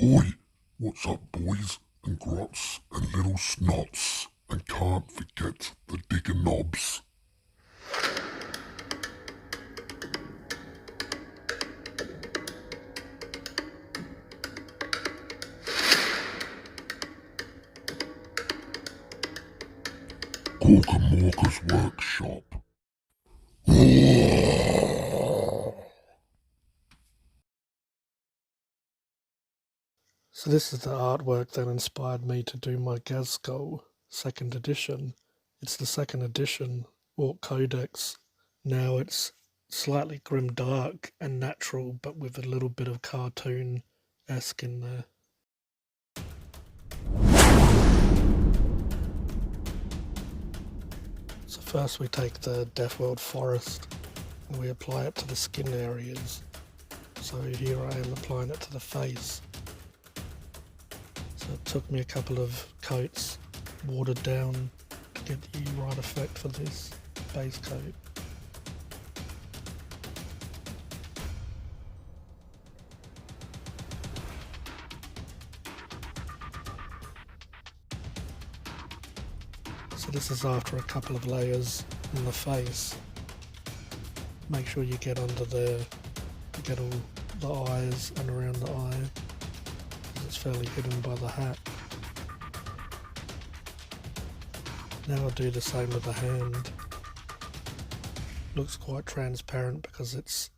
Oi, what's up boys and grots and little snots, and can't forget the digger knobs. Corker Workshop. So this is the artwork that inspired me to do my Ghazghkull 2nd edition. It's the 2nd edition Ork Codex. Now it's slightly grim dark and natural, but with a little bit of cartoon-esque in there. So first we take the Deathworld Forest and we apply it to the skin areas. So here I am applying it to the face. So it took me a couple of coats, watered down, to get the right effect for this base coat. So this is after a couple of layers in the face. Make sure you get under there, you get all the eyes and around the eye, because it's fairly hidden by the hat. Now I'll do the same with the hand. Looks quite transparent because it's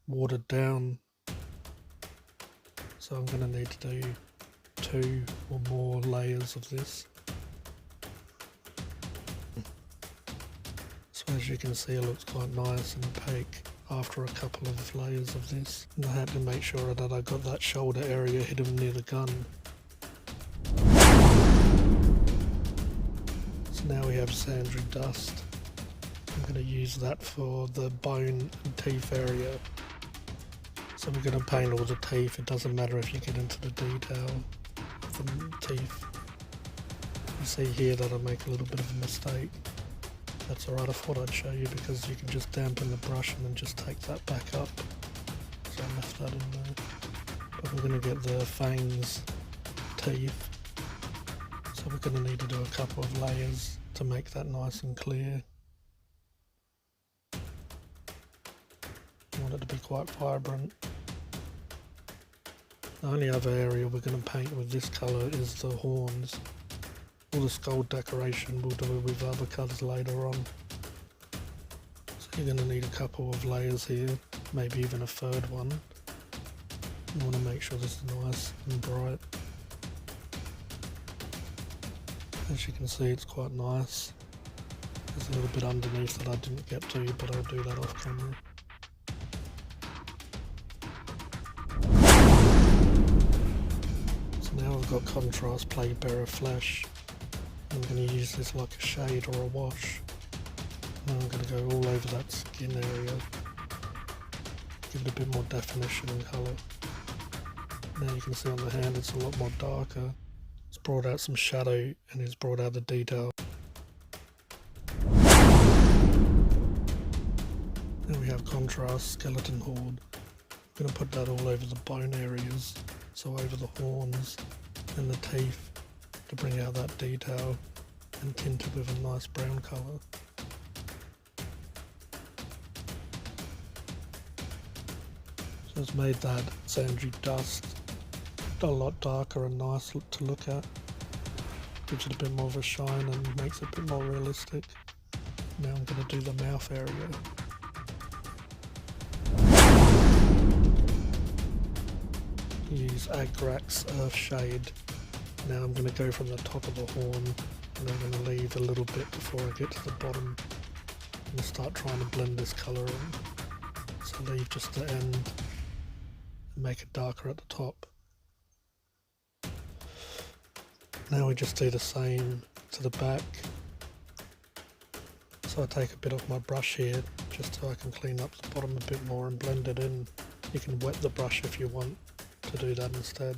watered down. So I'm going to need to do 2 or more layers of this. So as you can see, it looks quite nice and opaque after a couple of layers of this. And I had to make sure that I got that shoulder area hidden near the gun. So now we have sandry dust. I'm going to use that for the bone and teeth area. So we're going to paint all the teeth. It doesn't matter if you get into the detail of the teeth. You see here that I make a little bit of a mistake. That's alright, I thought I'd show you because you can just dampen the brush and then just take that back up. So I left that in there. But we're going to get the fangs, teeth. So we're going to need to do a couple of layers to make that nice and clear. I want it to be quite vibrant. The only other area we're going to paint with this colour is the horns. All the skull decoration we'll do with other colours later on. So you're going to need a couple of layers here, maybe even a third one. You want to make sure this is nice and bright. As you can see, it's quite nice. There's a little bit underneath that I didn't get to, but I'll do that off camera. So now I've got contrast plate bearer flesh. I'm going to use this like a shade or a wash. And I'm going to go all over that skin area. Give it a bit more definition and colour. Now you can see on the hand it's a lot more darker. It's brought out some shadow and it's brought out the detail. Then we have contrast skeleton horde. I'm going to put that all over the bone areas. So over the horns and the teeth, to bring out that detail and tint it with a nice brown colour. So it's made that sandry dust a lot darker and nice to look at. Gives it a bit more of a shine and makes it a bit more realistic. Now I'm going to do the mouth area. Use Agrax Earth Shade. Now I'm going to go from the top of the horn and I'm going to leave a little bit before I get to the bottom. I'm going to start trying to blend this colour in. So leave just the end and make it darker at the top. Now we just do the same to the back. So I take a bit off my brush here just so I can clean up the bottom a bit more and blend it in. You can wet the brush if you want to do that instead.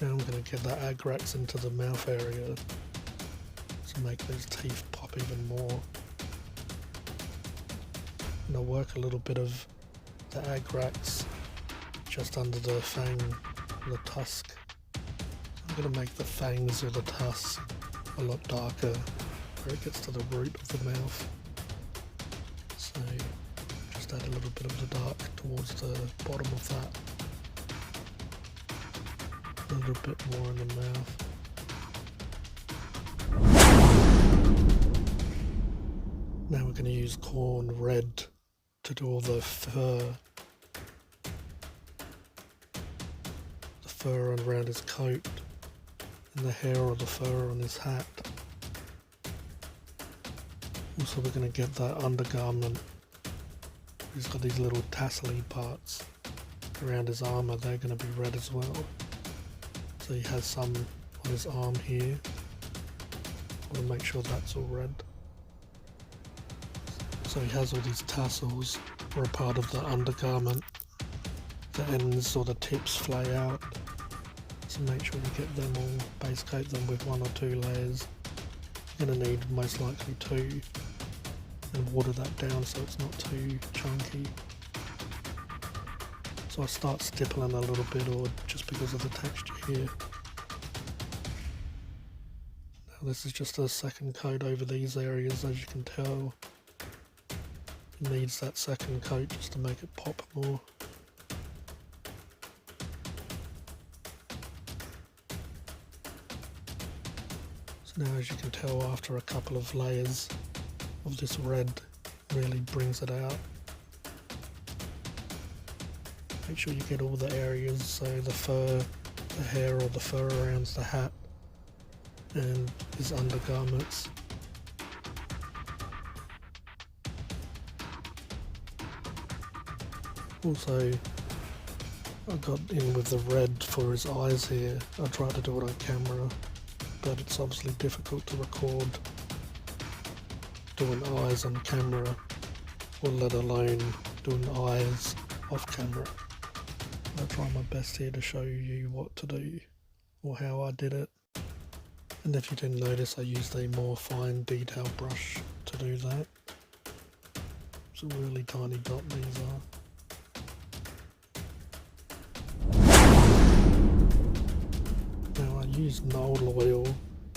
Now I'm going to get that Agrax into the mouth area to make those teeth pop even more. And I'll work a little bit of the Agrax just under the fang, the tusk. I'm going to make the fangs or the tusk a lot darker where it gets to the root of the mouth. So just add a little bit of the dark towards the bottom of that. A little bit more in the mouth. Now we're going to use KHORNE red to do all the fur around his coat and the hair or the fur on his hat. Also we're going to get that undergarment. He's got these little tassely parts around his armour, they're going to be red as well. So he has some on his arm here. I want to make sure that's all red. So he has all these tassels or a part of the undergarment. The ends or the tips flay out. So make sure you get them all, base coat them with 1 or 2 layers. You're going to need most likely 2. And water that down so it's not too chunky. So I start stippling a little bit, or just because of the texture here. Now this is just a second coat over these areas, as you can tell. It needs that second coat just to make it pop more. So now, as you can tell, after a couple of layers of this red, really brings it out. Make sure you get all the areas, so the fur, the hair or the fur around the hat and his undergarments. Also, I got in with the red for his eyes here. I tried to do it on camera, but it's obviously difficult to record doing eyes on camera, or let alone doing eyes off camera. I'll try my best here to show you what to do, or how I did it. And if you didn't notice, I used a more fine detail brush to do that. It's a really tiny dot these are. Now I used Knoll oil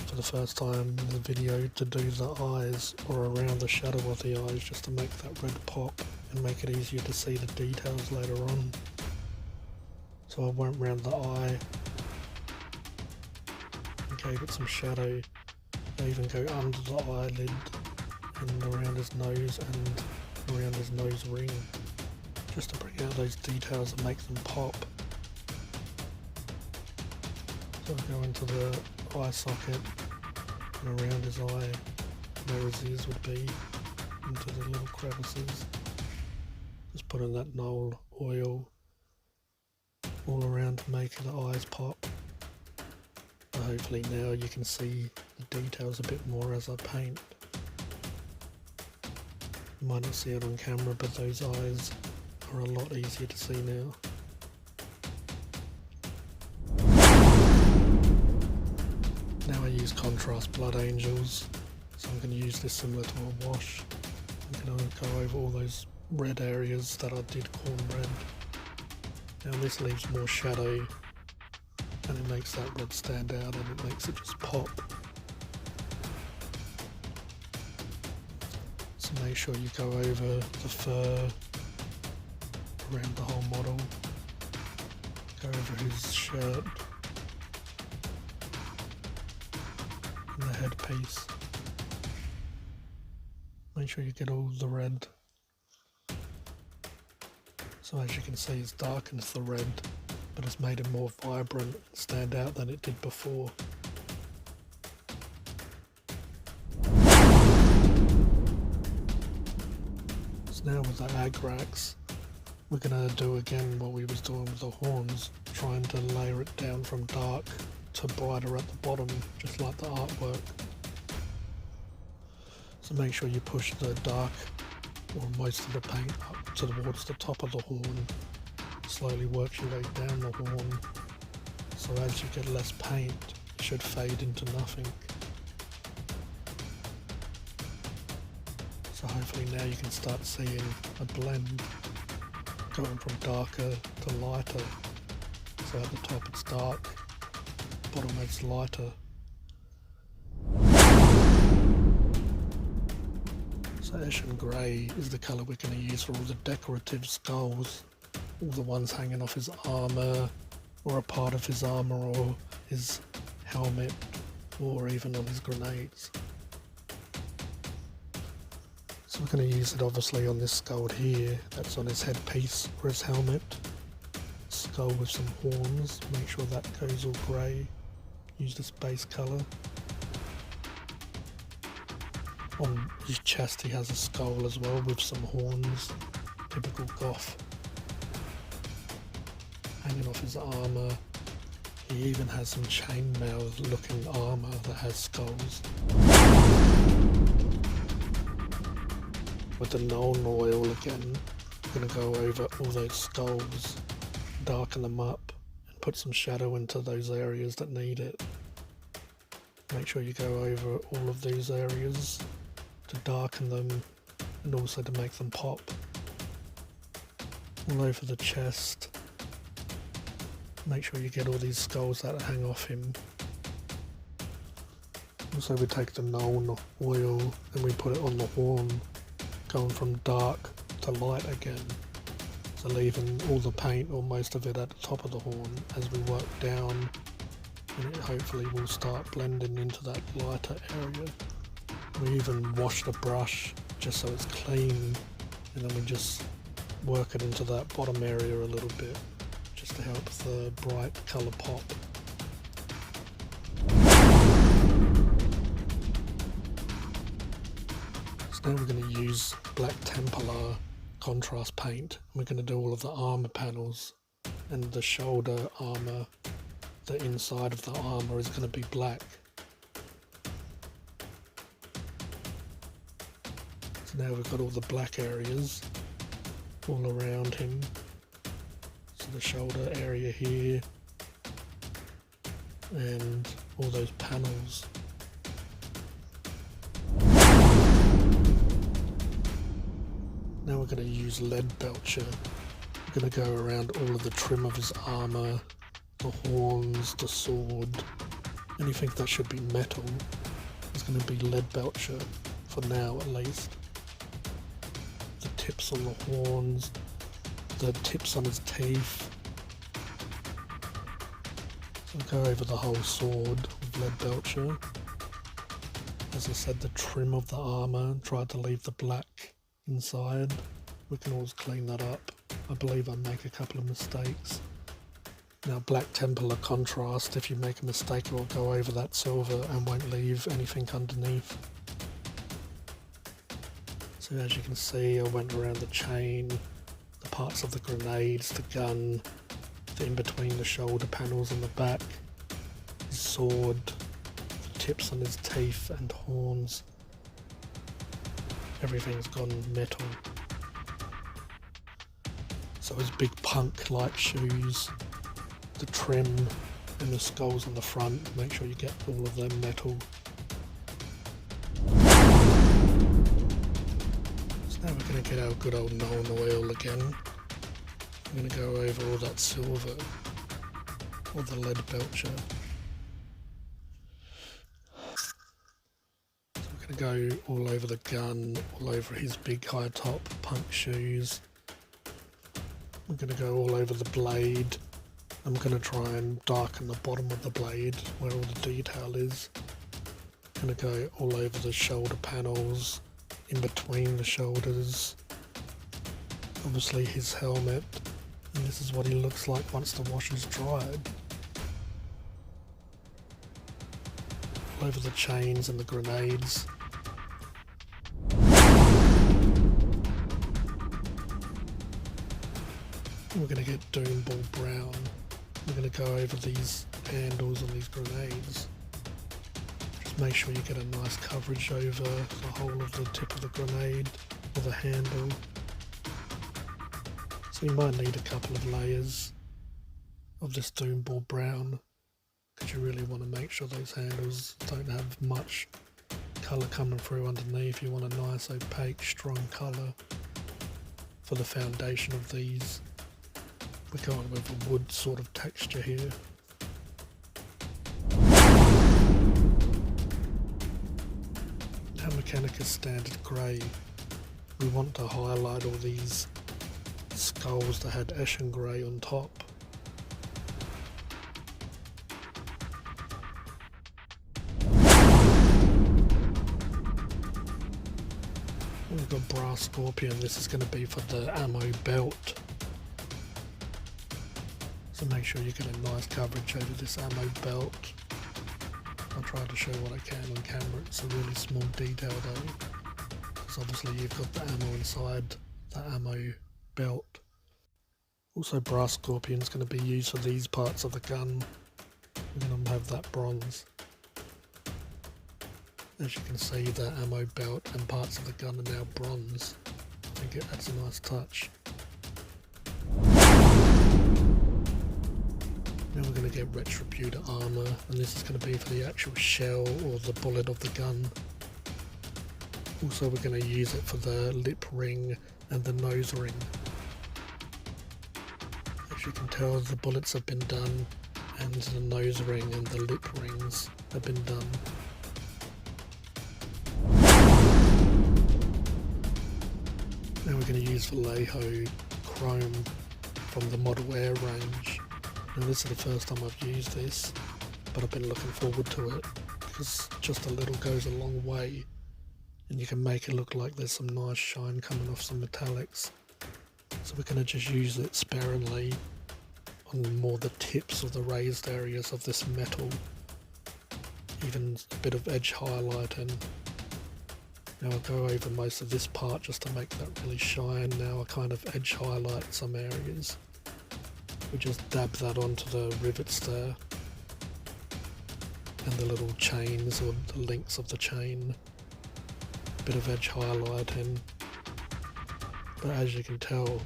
for the first time in the video to do the eyes, or around the shadow of the eyes, just to make that red pop and make it easier to see the details later on. So I went around the eye and gave it some shadow. I even go under the eyelid and around his nose and around his nose ring, just to bring out those details and make them pop. So I go into the eye socket and around his eye, where his ears would be, into the little crevices. Just put in that Knoll oil all around to make the eyes pop. But hopefully now you can see the details a bit more as I paint. You might not see it on camera, but those eyes are a lot easier to see now. Now I use contrast blood angels, so I'm going to use this similar to a wash. I'm going to go over all those red areas that I did KHORNE red. Now this leaves more shadow and it makes that red stand out and it makes it just pop. So make sure you go over the fur around the whole model, go over his shirt and the headpiece. Make sure you get all the red. So as you can see, it's darkened the red, but it's made it more vibrant and stand out than it did before. So now with the agrax, we're going to do again what we was doing with the horns, trying to layer it down from dark to brighter at the bottom, just like the artwork. So make sure you push the dark, or most of the paint, up towards the top of the horn. Slowly work your way down the horn, so as you get less paint, it should fade into nothing. So hopefully now you can start seeing a blend going from darker to lighter. So at the top it's dark, bottom it's lighter. So Ashen Grey is the colour we're going to use for all the decorative skulls, all the ones hanging off his armour, or a part of his armour, or his helmet, or even on his grenades. So we're going to use it obviously on this skull here, that's on his headpiece or his helmet. Skull with some horns, make sure that goes all grey, use this base colour. On his chest he has a skull as well with some horns, typical goth. Hanging off his armour, he even has some chainmail looking armour that has skulls. With the Nuln oil again, I'm going to go over all those skulls, darken them up and put some shadow into those areas that need it. Make sure you go over all of these areas to darken them and also to make them pop. All over the chest. Make sure you get all these skulls that hang off him. Also we take the Nuln oil and we put it on the horn, going from dark to light again. So leaving all the paint or most of it at the top of the horn as we work down, and it hopefully will start blending into that lighter area. We even wash the brush just so it's clean, and then we just work it into that bottom area a little bit just to help the bright colour pop. So now we're going to use black Templar contrast paint. We're going to do all of the armour panels, and the shoulder armour, the inside of the armour is going to be black. So now we've got all the black areas all around him. So the shoulder area here and all those panels. Now we're going to use lead belcher. We're going to go around all of the trim of his armour, the horns, the sword, anything that should be metal is going to be lead belcher, for now at least. The tips on the horns, the tips on his teeth. So we'll go over the whole sword with lead belcher. As I said, the trim of the armour, try to leave the black inside. We can always clean that up. I believe I make a couple of mistakes. Now black Templar contrast, if you make a mistake it will go over that silver and won't leave anything underneath. So as you can see, I went around the chain, the parts of the grenades, the gun, the in between the shoulder panels on the back, his sword, the tips on his teeth and horns. Everything's gone metal. So his big punk-like shoes, the trim and the skulls on the front, make sure you get all of them metal. So now we're going to get our good old Nuln oil again. I'm going to go over all that silver, all the lead belcher. So we're going to go all over the gun, all over his big high top punk shoes. I'm going to go all over the blade. I'm going to try and darken the bottom of the blade where all the detail is. I'm going to go all over the shoulder panels, in between the shoulders. Obviously his helmet, and this is what he looks like once the wash is dried. All over the chains and the grenades. We're going to get Doom Ball Brown. We're going to go over these handles on these grenades. Just make sure you get a nice coverage over the whole of the tip of the grenade or the handle. So you might need a couple of layers of this Doom Ball Brown, because you really want to make sure those handles don't have much colour coming through underneath. You want a nice opaque strong colour for for the foundation of these, we're going with a wood sort of texture here. Now Mechanicus Standard Grey, we want to highlight all these skulls that had Eshin Grey on top. We've got Brass Scorpion, this is going to be for the ammo belt. So make sure you get a nice coverage over this ammo belt. I'll try to show what I can on camera, it's a really small detail though. Because obviously you've got the ammo inside the ammo belt. Also Brass Scorpion is going to be used for these parts of the gun. We're going to have that bronze. As you can see, the ammo belt and parts of the gun are now bronze. I think it adds a nice touch. Now we're going to get Retributor armor, and this is going to be for the actual shell or the bullet of the gun. Also we're going to use it for the lip ring and the nose ring. As you can tell, the bullets have been done and the nose ring and the lip rings have been done. Now we're going to use Vallejo Chrome from the Model Air range. Now this is the first time I've used this, but I've been looking forward to it because just a little goes a long way and you can make it look like there's some nice shine coming off some metallics. So we're going to just use it sparingly on more the tips of the raised areas of this metal, even a bit of edge highlighting. Now I'll go over most of this part just to make that really shine. Now I kind of edge highlight some areas. We just dab that onto the rivets there. And the little chains or the links of the chain. Bit of edge highlighting. But as you can tell,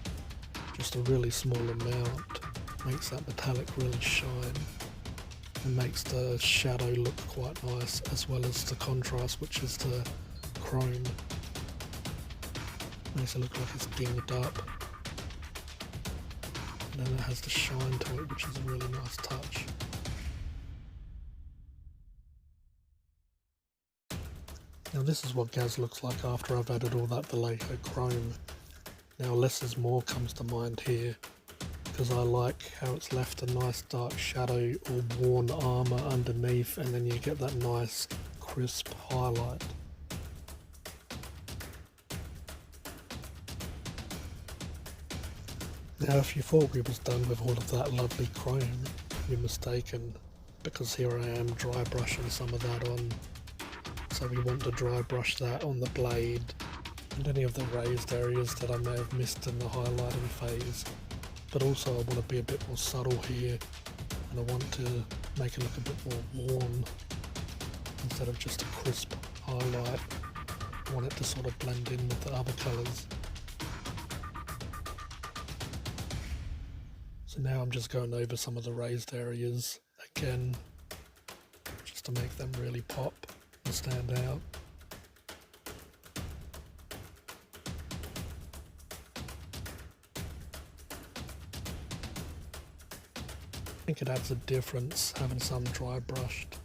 just a really small amount makes that metallic really shine. And makes the shadow look quite nice, as well as the contrast, which is the chrome. Makes it look like it's dinged up. And then it has the shine to it, which is a really nice touch. Now this is what Gaz looks like after I've added all that Vallejo chrome. Now less is more comes to mind here, because I like how it's left a nice dark shadow or worn armour underneath, and then you get that nice crisp highlight. Now if you thought we was done with all of that lovely chrome, you're mistaken, because here I am dry brushing some of that on. So we want to dry brush that on the blade and any of the raised areas that I may have missed in the highlighting phase. But also I want to be a bit more subtle here, and I want to make it look a bit more worn instead of just a crisp highlight. I want it to sort of blend in with the other colours. So now I'm just going over some of the raised areas again, just to make them really pop and stand out. I think it adds a difference having some dry brushed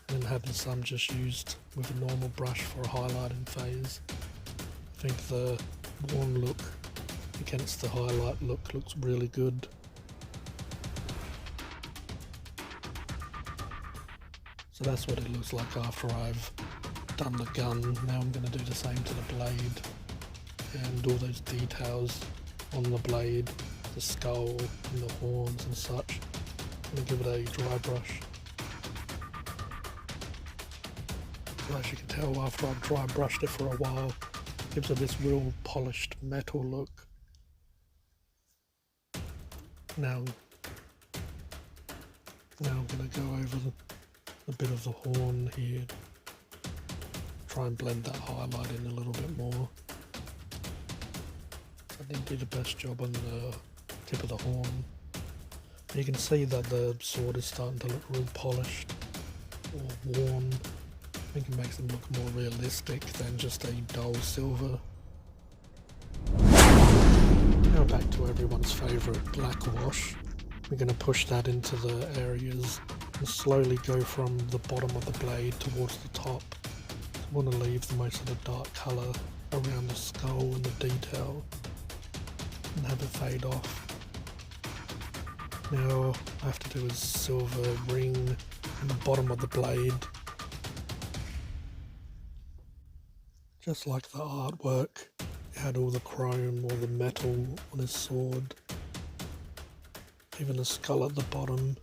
and then having some just used with a normal brush for a highlighting phase. I think the worn look against the highlight look looks really good. So that's what it looks like after I've done the gun. Now I'm going to do the same to the blade and all those details on the blade, the skull and the horns and such. I'm going to give it a dry brush. So as you can tell, after I've dry brushed it for a while, it gives it this real polished metal look. Now I'm going to go over a bit of the horn here, try and blend that highlight in a little bit more. I didn't do the best job on the tip of the horn. You can see that the sword is starting to look real polished or worn. I think it makes them look more realistic than just a dull silver. to everyone's favourite black wash. We're going to push that into the areas and slowly go from the bottom of the blade towards the top. I want to leave the most of the dark colour around the skull and the detail and have it fade off. Now all I have to do is silver ring in the bottom of the blade, just like the artwork. It had all the chrome or the metal on his sword, even the skull at the bottom.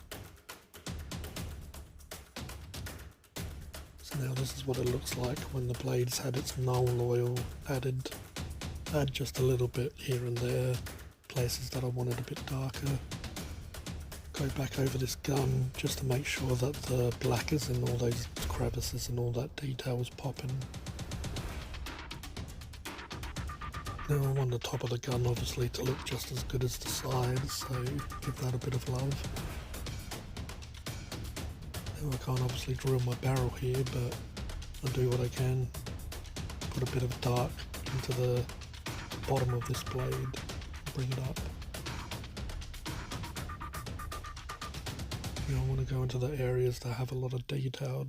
So now this is what it looks like when the blades had its null oil added. Add just a little bit here and there, places that I wanted a bit darker. Go back over this gun just to make sure that the black is in all those crevices and all that detail is popping. Now I want the top of the gun obviously to look just as good as the sides, so give that a bit of love. Now I can't obviously drill my barrel here, but I'll do what I can. Put a bit of dark into the bottom of this blade, bring it up. Now I want to go into the areas that have a lot of detail.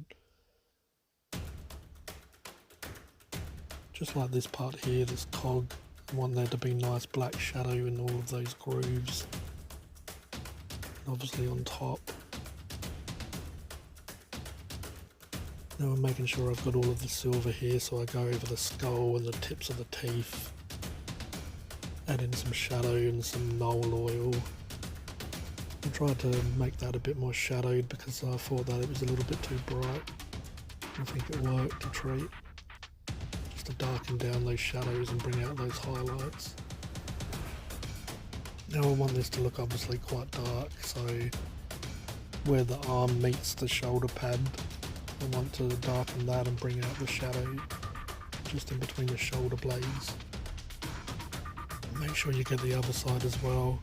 Just like this part here, this cog, I want there to be nice black shadow in all of those grooves. And obviously on top. Now I'm making sure I've got all of the silver here, so I go over the skull and the tips of the teeth. Add in some shadow and some null oil. I tried to make that a bit more shadowed because I thought that it was a little bit too bright. I think it worked a treat. Just to darken down those shadows and bring out those highlights. Now I want this to look obviously quite dark, so where the arm meets the shoulder pad, I want to darken that and bring out the shadow just in between the shoulder blades. Make sure you get the other side as well.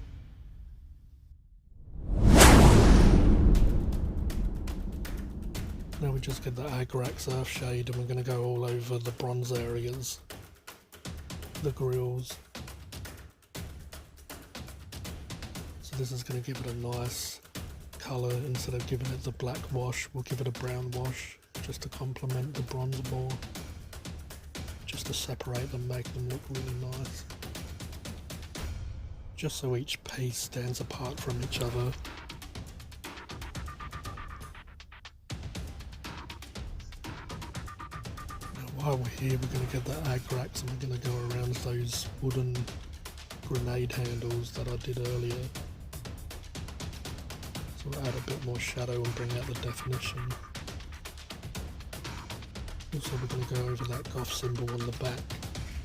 Now we just get the Agrax Earthshade and we're going to go all over the bronze areas, the grills. So this is going to give it a nice colour. Instead of giving it the black wash, we'll give it a brown wash just to complement the bronze more, just to separate them, make them look really nice. Just so each piece stands apart from each other. While we're here, we're going to get the Agrax and we're going to go around those wooden grenade handles that I did earlier. So we'll add a bit more shadow and bring out the definition. Also we're going to go over that goth symbol on the back,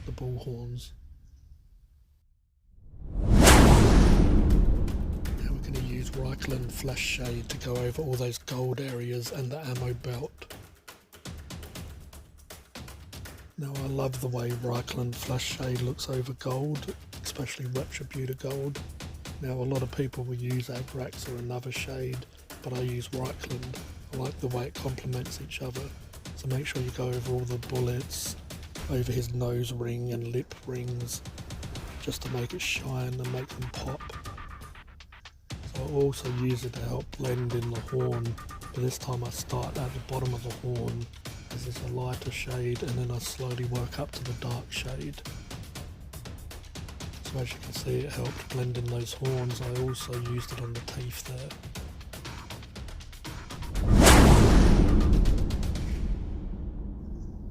the bull horns. Now we're going to use Reichland Flash Shade to go over all those gold areas and the ammo belt. Now I love the way Reichland Flash Shade looks over gold, especially Retributor gold. Now a lot of people will use Agrax or another shade, but I use Reichland. I like the way it complements each other. So make sure you go over all the bullets, over his nose ring and lip rings, just to make it shine and make them pop. So I also use it to help blend in the horn, but this time I start at the bottom of the horn, as it's a lighter shade, and then I slowly work up to the dark shade. So as you can see, it helped blend in those horns. I also used it on the teeth there.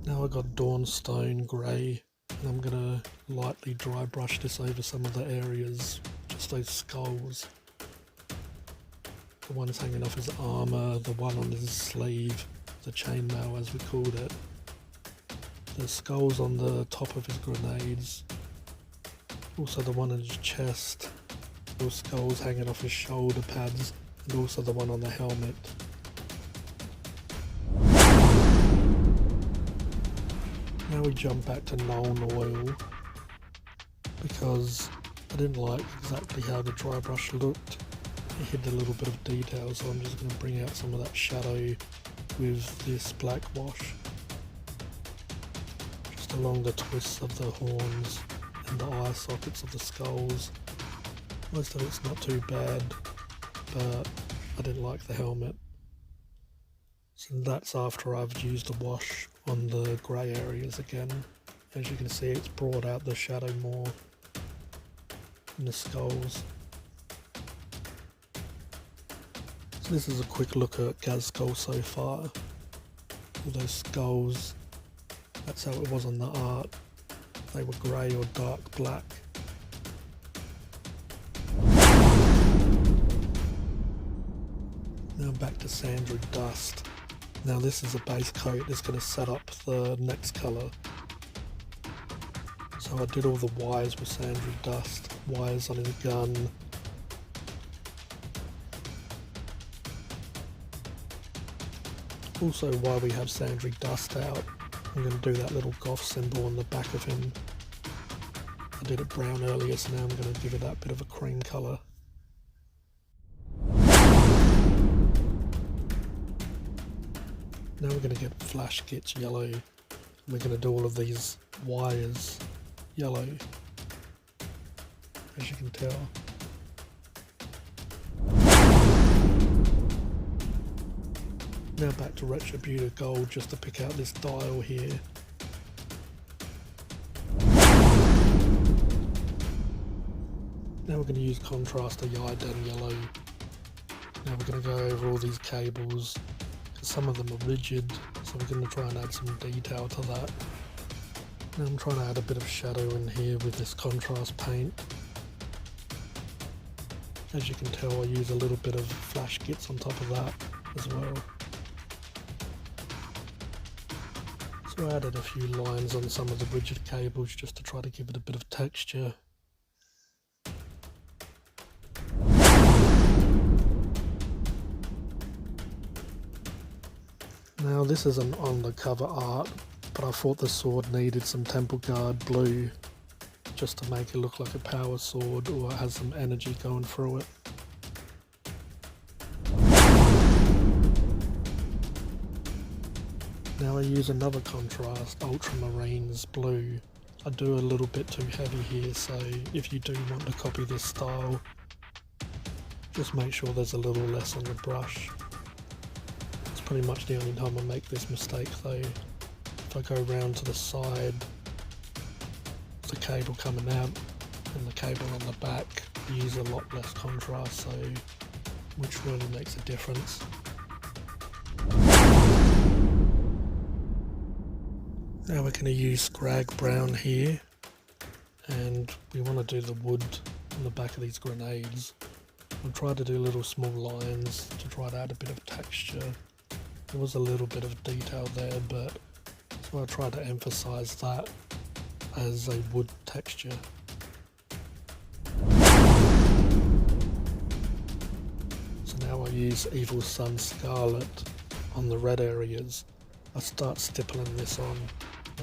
Now I got Dawnstone Grey, and I'm gonna lightly dry brush this over some of the areas, just those skulls. The ones hanging off his armour, the one on his sleeve, the chainmail as we called it, the skulls on the top of his grenades, also the one on his chest, those skulls hanging off his shoulder pads, and also the one on the helmet. Now we jump back to Nuln Oil, because I didn't like exactly how the dry brush looked. It hid a little bit of detail, so I'm just going to bring out some of that shadow with this black wash, just along the twists of the horns and the eye sockets of the skulls. Most of it's not too bad, but I didn't like the helmet. So that's after I've used a wash on the grey areas again. As you can see, it's brought out the shadow more in the skulls. So this is a quick look at Ghazghkull so far. All those skulls, that's how it was on the art. They were grey or dark black. Now back to Sandry Dust. Now this is a base coat that's going to set up the next colour. So I did all the wires with Sandry Dust, wires on his gun. Also, while we have Sandry Dust out, I'm going to do that little goth symbol on the back of him. I did it brown earlier, so now I'm going to give it that bit of a cream colour. Now we're going to get flash kits yellow, and we're going to do all of these wires yellow, as you can tell. Now back to Retributor Gold just to pick out this dial here. Now we're going to use Contrast Iodine Yellow. Now we're going to go over all these cables. Some of them are rigid, so we're going to try and add some detail to that. Now I'm trying to add a bit of shadow in here with this contrast paint. As you can tell, I use a little bit of flash kits on top of that as well. So I added a few lines on some of the rigid cables just to try to give it a bit of texture. Now this isn't on the cover art, but I thought the sword needed some Temple Guard blue just to make it look like a power sword, or it has some energy going through it. Now I use another contrast, Ultramarines blue. I do a little bit too heavy here, so if you do want to copy this style, just make sure there's a little less on the brush. Pretty much the only time I make this mistake though. If I go round to the side, the cable coming out and the cable on the back, I use a lot less contrast, so which really makes a difference. Now we're going to use Scrag Brown here, and we want to do the wood on the back of these grenades. I'll try to do little small lines to try to add a bit of texture. There was a little bit of detail there, but so I try to emphasize that as a wood texture. So now I use Evil Sun Scarlet on the red areas. I start stippling this on.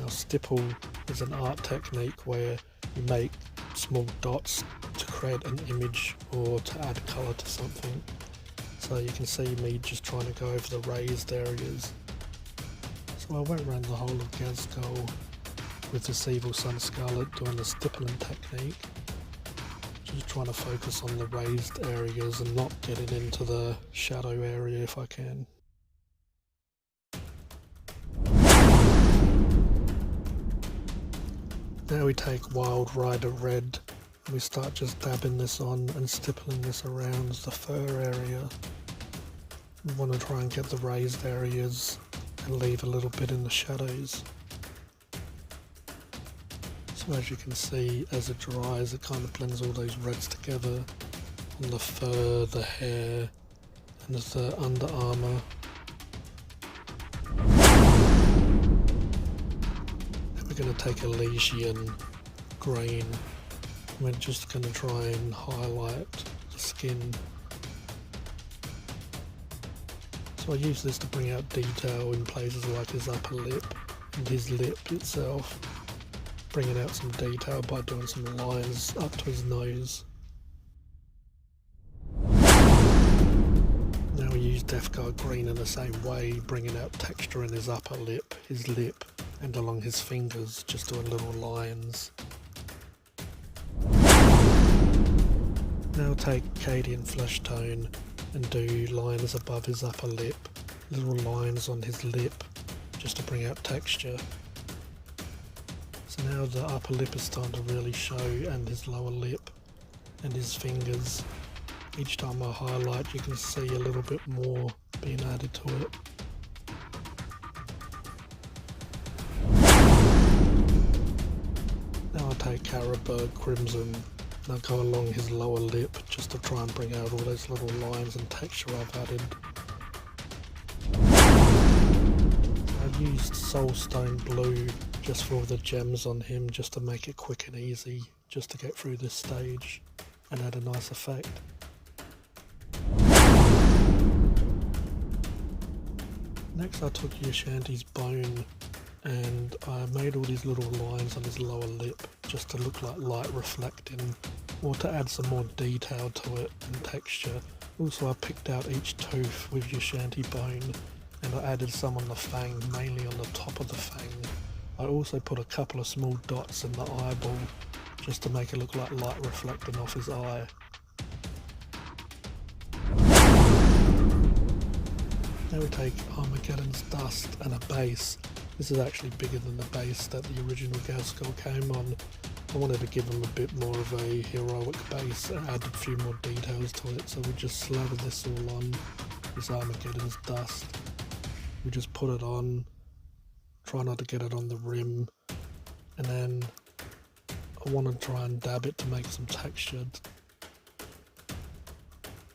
Now stipple is an art technique where you make small dots to create an image or to add colour to something. So you can see me just trying to go over the raised areas. So I went around the whole of Ghazghkull with this Evil Sun Scarlet doing the stippling technique. Just trying to focus on the raised areas and not getting into the shadow area if I can. Now we take Wild Rider Red and we start just dabbing this on and stippling this around the fur area. We want to try and get the raised areas and leave a little bit in the shadows. So as you can see, as it dries, it kind of blends all those reds together on the fur, the hair, and the under armour. And we're going to take Elysian green. We're just going to try and highlight the skin. So I use this to bring out detail in places like his upper lip and his lip itself, bringing out some detail by doing some lines up to his nose. Now we use Death Guard green in the same way, bringing out texture in his upper lip, his lip, and along his fingers, just doing little lines. Now take Cadian Flesh Tone and do lines above his upper lip, little lines on his lip, just to bring out texture. So now the upper lip is starting to really show, and his lower lip, and his fingers. Each time I highlight you can see a little bit more being added to it. Now I take Carroburg Crimson and I go along his lower lip just to try and bring out all those little lines and texture I've added. I've used Soulstone Blue just for all the gems on him, just to make it quick and easy, just to get through this stage and add a nice effect. Next I took Yashanti's bone and I made all these little lines on his lower lip just to look like light reflecting, or to add some more detail to it and texture. Also I picked out each tooth with Yashanti bone and I added some on the fang, mainly on the top of the fang. I also put a couple of small dots in the eyeball just to make it look like light reflecting off his eye. Now we take Armageddon's Dust and a base. This is actually bigger than the base that the original Ghazghkull came on. I wanted to give him a bit more of a heroic base and add a few more details to it, so we just slathered this all on, this Armageddon's Dust. We just put it on, try not to get it on the rim, and then I want to try and dab it to make some texture.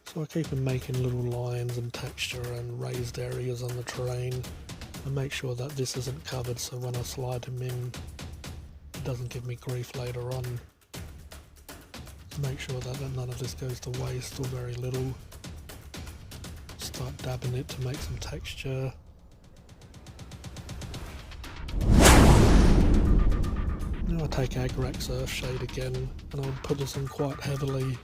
So I keep on making little lines and texture and raised areas on the terrain, and make sure that this isn't covered, so when I slide him in it doesn't give me grief later on. Make sure that none of this goes to waste, or very little. Start dabbing it to make some texture. Now I take Agrax Earthshade again, and I'll put this on quite heavily,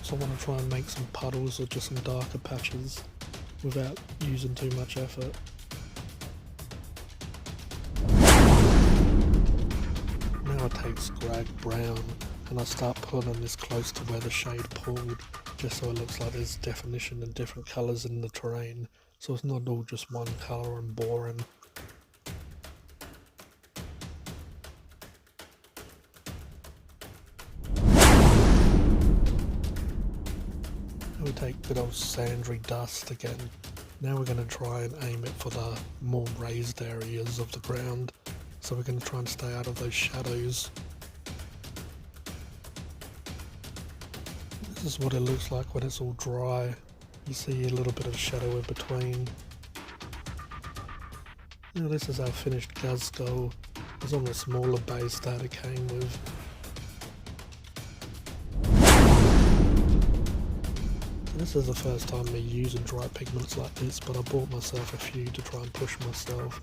so I want to try and make some puddles or just some darker patches without using too much effort. Now I take Scrag Brown and I start putting this close to where the shade pulled, just so it looks like there's definition and different colours in the terrain, so it's not all just one colour and boring. Now we take good old Sandry Dust again. Now we're going to try and aim it for the more raised areas of the ground. So we're going to try and stay out of those shadows. This is what it looks like when it's all dry. You see a little bit of shadow in between. Now this is our finished Ghazghkull. It's on the smaller base that it came with. This is the first time me using dry pigments like this, but I bought myself a few to try and push myself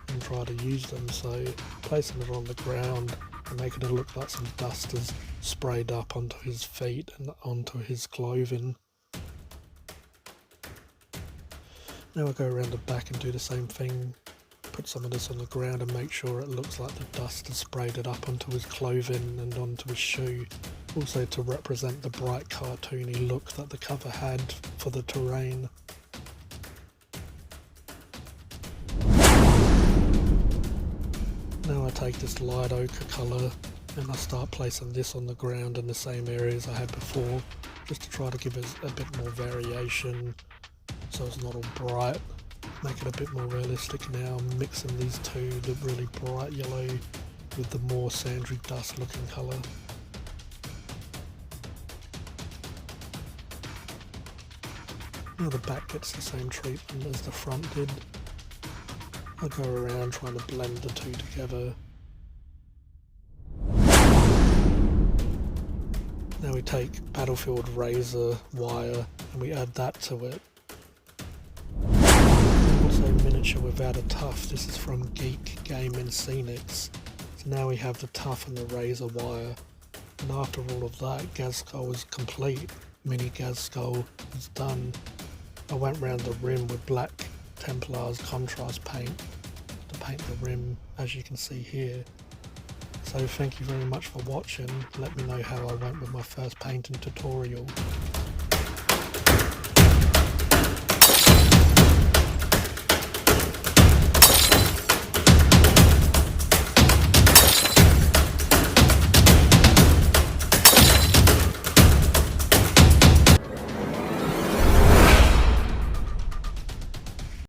and try to use them, so placing it on the ground and making it look like some dust is sprayed up onto his feet and onto his clothing. Now I go around the back and do the same thing, put some of this on the ground and make sure it looks like the dust has sprayed it up onto his clothing and onto his shoe, also to represent the bright cartoony look that the cover had for the terrain. Now I take this light ochre colour and I start placing this on the ground in the same areas I had before, just to try to give it a bit more variation so it's not all bright, make it a bit more realistic. Now I'm mixing these two, the really bright yellow with the more Sandry Dust looking colour. Now the back gets the same treatment as the front did. I go around trying to blend the two together. Now we take Battlefield Razor wire and we add that to it. Also miniature without a tuff. This is from Geek Gaming Scenics. So now we have the tuff and the razor wire. And after all of that, Ghazghkull is complete. Mini Ghazghkull is done. I went round the rim with black Templar's contrast paint to paint the rim, as you can see here. So thank you very much for watching. Let me know how I went with my first painting tutorial.